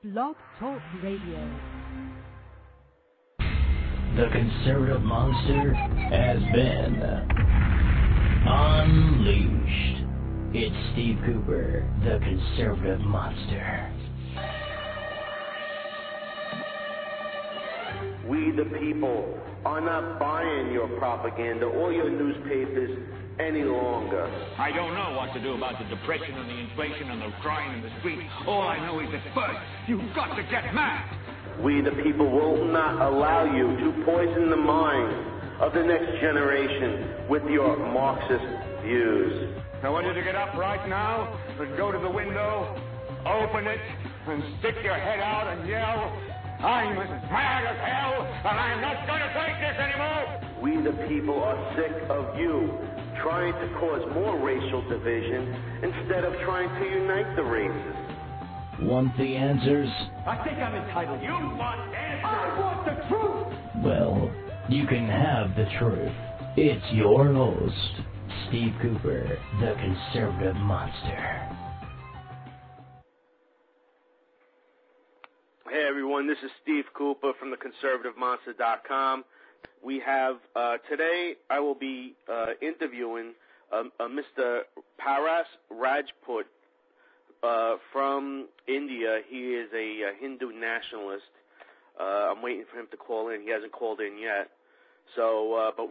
Blog Talk Radio. The conservative monster has been unleashed. It's Steve Cooper, the conservative monster. We the people are not buying your propaganda or your newspapers any longer. I don't know what to do about the depression and the inflation and the crying in the street. All I know is that first, you've got to get mad. We the people will not allow you to poison the minds of the next generation with your Marxist views. I want you to get up right now and go to the window, open it, and stick your head out and yell, "I'm as mad as hell, and I'm not going to take this anymore!" We the people are sick of you trying to cause more racial division instead of trying to unite the races. Want the answers? I think I'm entitled. You want answers? I want the truth! Well, you can have the truth. It's your host, Steve Cooper, the conservative monster. Hey everyone, this is Steve Cooper from theconservativemonster.com. We have, today I will be interviewing Mr. Paras Rajput from India. He is a Hindu nationalist. I'm waiting for him to call in. He hasn't called in yet. So, but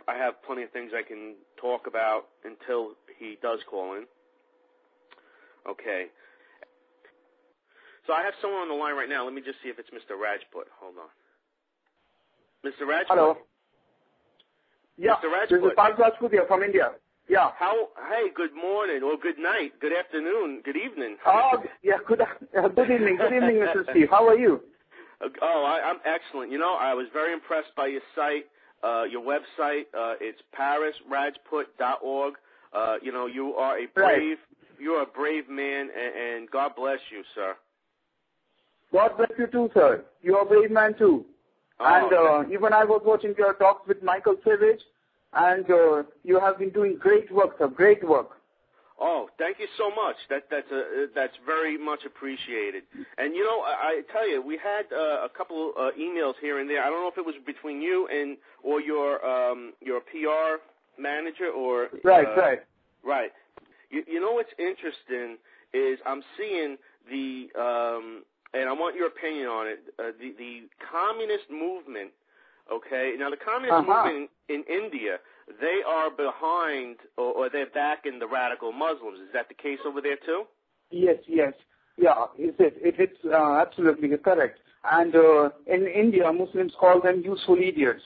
I have plenty of things I can talk about until he does call in. Okay. So I have someone on the line right now. Let me just see if it's Mr. Rajput. Hold on. Mr. Rajput? Hello. Yeah, Mr. Rajput. This is Paras Rajput here from India. Yeah. Hey, good morning, or good night, good afternoon, good evening. Oh, yeah, good evening. Good evening, Mr. Steve. How are you? I'm excellent. You know, I was very impressed by your site, your website. It's parasrajput.org. You know, you are a brave man, and God bless you, sir. God bless you too, sir. You are a brave man too. Oh, and even I was watching your talks with Michael Savage, and you have been doing great work, sir. Great work. Oh, thank you so much. That's very much appreciated. And you know, I tell you, we had a couple emails here and there. I don't know if it was between you or your PR manager or right. You know what's interesting is I'm seeing the and I want your opinion on it. The communist movement. Okay, now the communist movement in India, they are behind or they're backing the radical Muslims. Is that the case over there too? Yes. Yeah, it's absolutely correct. And in India, Muslims call them useful idiots.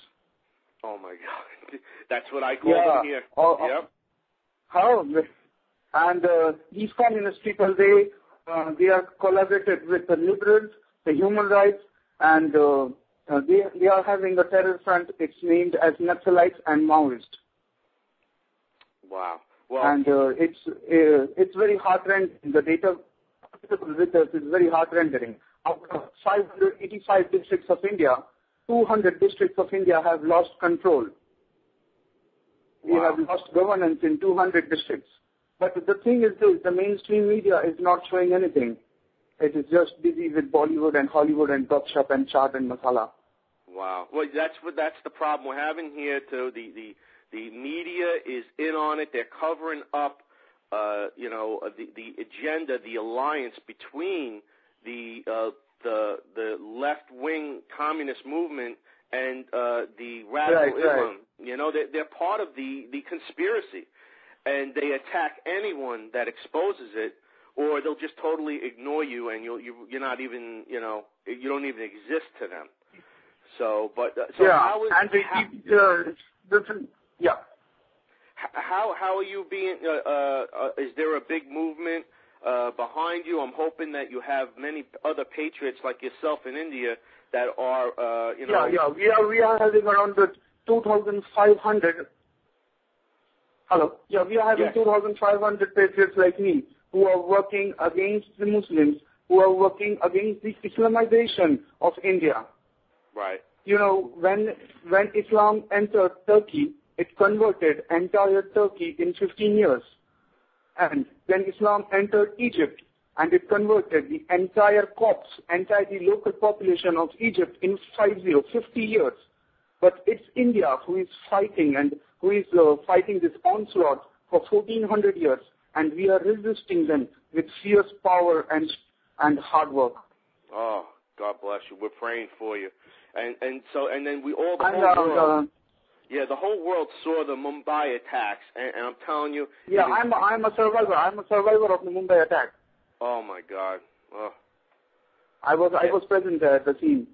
Oh my God, that's what I call them here. Yep. How? And these communist people, they are collaborated with the liberals, the human rights, and they are having a terror front. It's named as Naxalites and Maoists. Wow. Well, and it's very heart-rending. The data with us is very heart-rending. Out of 585 districts of India, 200 districts of India have lost control. We have lost governance in 200 districts. But the thing is this, the mainstream media is not showing anything. It is just busy with Bollywood and Hollywood and gupshup and chaat and masala. Wow. Well, that's the problem we're having here too. The media is in on it. They're covering up, the agenda, the alliance between the left-wing communist movement and the radical Islam. Right. You know, they're part of the conspiracy, and they attack anyone that exposes it, or they'll just totally ignore you, and you're not even, you don't even exist to them. So, how are you being? Is there a big movement behind you? I'm hoping that you have many other patriots like yourself in India that are, Yeah. We are having around 2,500. Hello. Yeah, we are having 2,500 patriots like me who are working against the Muslims, who are working against the Islamization of India. Right. You know, when Islam entered Turkey, it converted entire Turkey in 15 years. And when Islam entered Egypt, and it converted the entire the local population of Egypt in 50 years. But it's India who is fighting and who is fighting this onslaught for 1400 years, and we are resisting them with fierce power and hard work. Oh, God bless you. We're praying for you. And then we all, the whole world saw the Mumbai attacks, and I'm telling you. Yeah, I'm a survivor. I'm a survivor of the Mumbai attack. Oh my God. Oh. I was present there at the scene.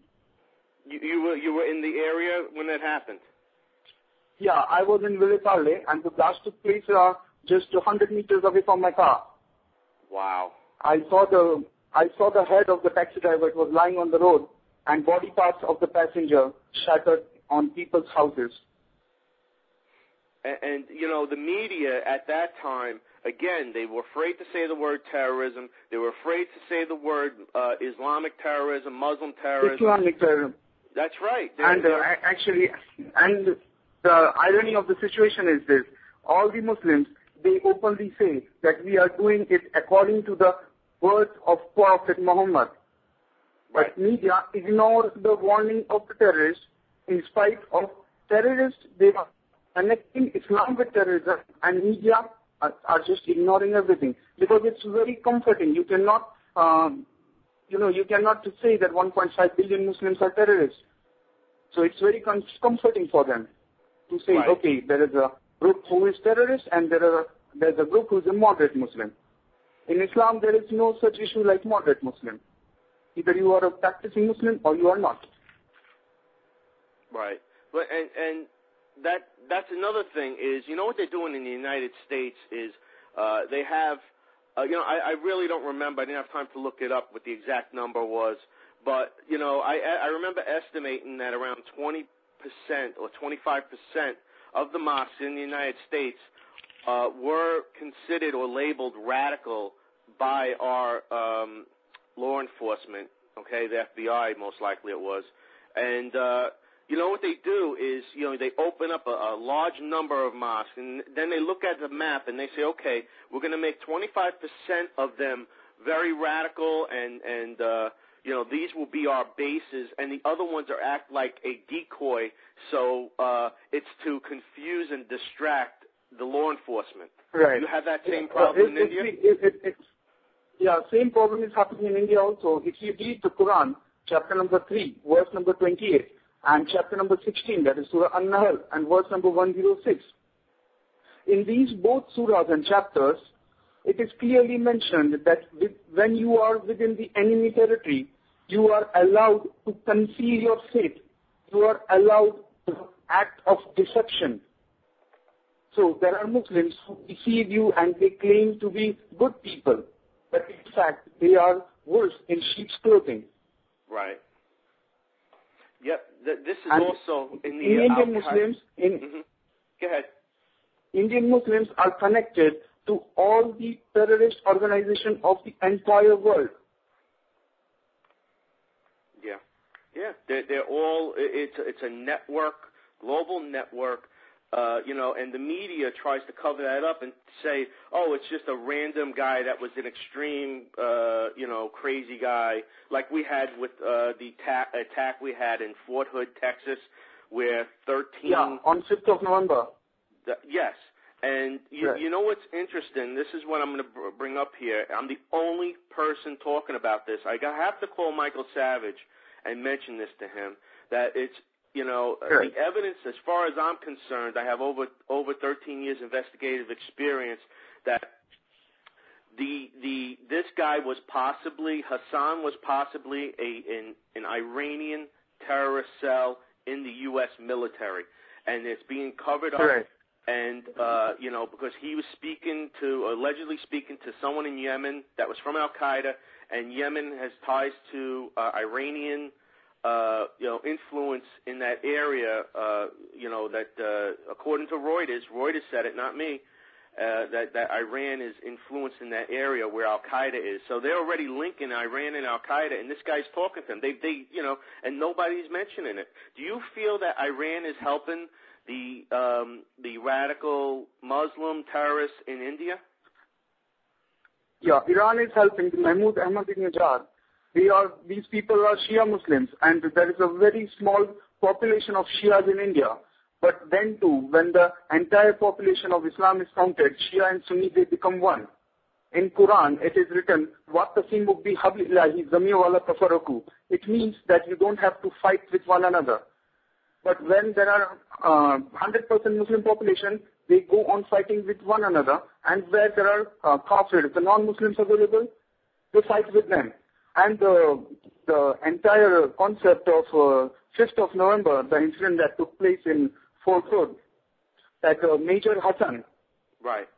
You were in the area when that happened? Yeah, I was in Villepalli, and the blast took place just 100 meters away from my car. Wow. I saw the head of the taxi driver. It was lying on the road, and body parts of the passenger shattered on people's houses. And the media at that time, again, they were afraid to say the word terrorism. They were afraid to say the word Islamic terrorism, Muslim terrorism. Islamic terrorism. That's right. And the irony of the situation is this. All the Muslims, they openly say that we are doing it according to the words of Prophet Muhammad. Right. But media ignores the warning of the terrorists. In spite of terrorists, they are connecting Islam with terrorism, and media are just ignoring everything because it's very comforting. You cannot, you cannot say that 1.5 billion Muslims are terrorists. So it's very comforting for them to say, right. Okay, there is a group who is terrorist, and there's a group who is a moderate Muslim. In Islam, there is no such issue like moderate Muslim. Either you are a practicing Muslim or you are not. Right. But and that's another thing is, what they're doing in the United States is they have, I really don't remember. I didn't have time to look it up what the exact number was. But, I remember estimating that around 20% or 25% of the mosques in the United States were considered or labeled radical by our law enforcement, okay, the FBI most likely it was. And what they do is, they open up a large number of mosques, and then they look at the map and they say, okay, we're going to make 25% of them very radical, and these will be our bases, and the other ones act like a decoy, so it's to confuse and distract the law enforcement. Right. You have that same problem in India? Yeah, same problem is happening in India also. If you read the Quran, chapter number 3, verse number 28, and chapter number 16, that is Surah An-Nahl, and verse number 106. In these both surahs and chapters, it is clearly mentioned that when you are within the enemy territory, you are allowed to conceal your faith. You are allowed to act of deception. So there are Muslims who deceive you and they claim to be good people, but in fact they are wolves in sheep's clothing. Right. Yep. This is and also in the Indian Muslims. Go ahead. Indian Muslims are connected to all the terrorist organizations of the entire world. Yeah. Yeah. They're all. It's a network, global network. And the media tries to cover that up and say, oh, it's just a random guy that was an extreme, crazy guy, like we had with the attack we had in Fort Hood, Texas, where 13... Yeah, on 5th of November. Yes. And you know what's interesting? This is what I'm going to bring up here. I'm the only person talking about this. I have to call Michael Savage and mention this to him, that it's, the evidence, as far as I'm concerned, I have over 13 years investigative experience, that this guy was possibly, Hassan was possibly an Iranian terrorist cell in the U.S. military, and it's being covered up. Right. And, because he was allegedly speaking to someone in Yemen that was from Al-Qaeda, and Yemen has ties to Iranian influence in that area, that according to Reuters said it, not me, that Iran is influenced in that area where Al-Qaeda is. So they're already linking Iran and Al-Qaeda, and this guy's talking to them. They and nobody's mentioning it. Do you feel that Iran is helping the radical Muslim terrorists in India? Yeah, Iran is helping Mahmoud Ahmadinejad. These people are Shia Muslims, and there is a very small population of Shias in India. But then too, when the entire population of Islam is counted, Shia and Sunni, they become one. In Quran, it is written, وَاتَّصِمُوا بِحَبْلِ اللَّهِ جَمِيعًا وَلَا تَفَرَّقُوا. It means that you don't have to fight with one another. But when there are 100% Muslim population, they go on fighting with one another, and where there are kafirs, the non-Muslims available, they fight with them. And the entire concept of 5th of November, the incident that took place in Fort Hood, that Major Hassan, right,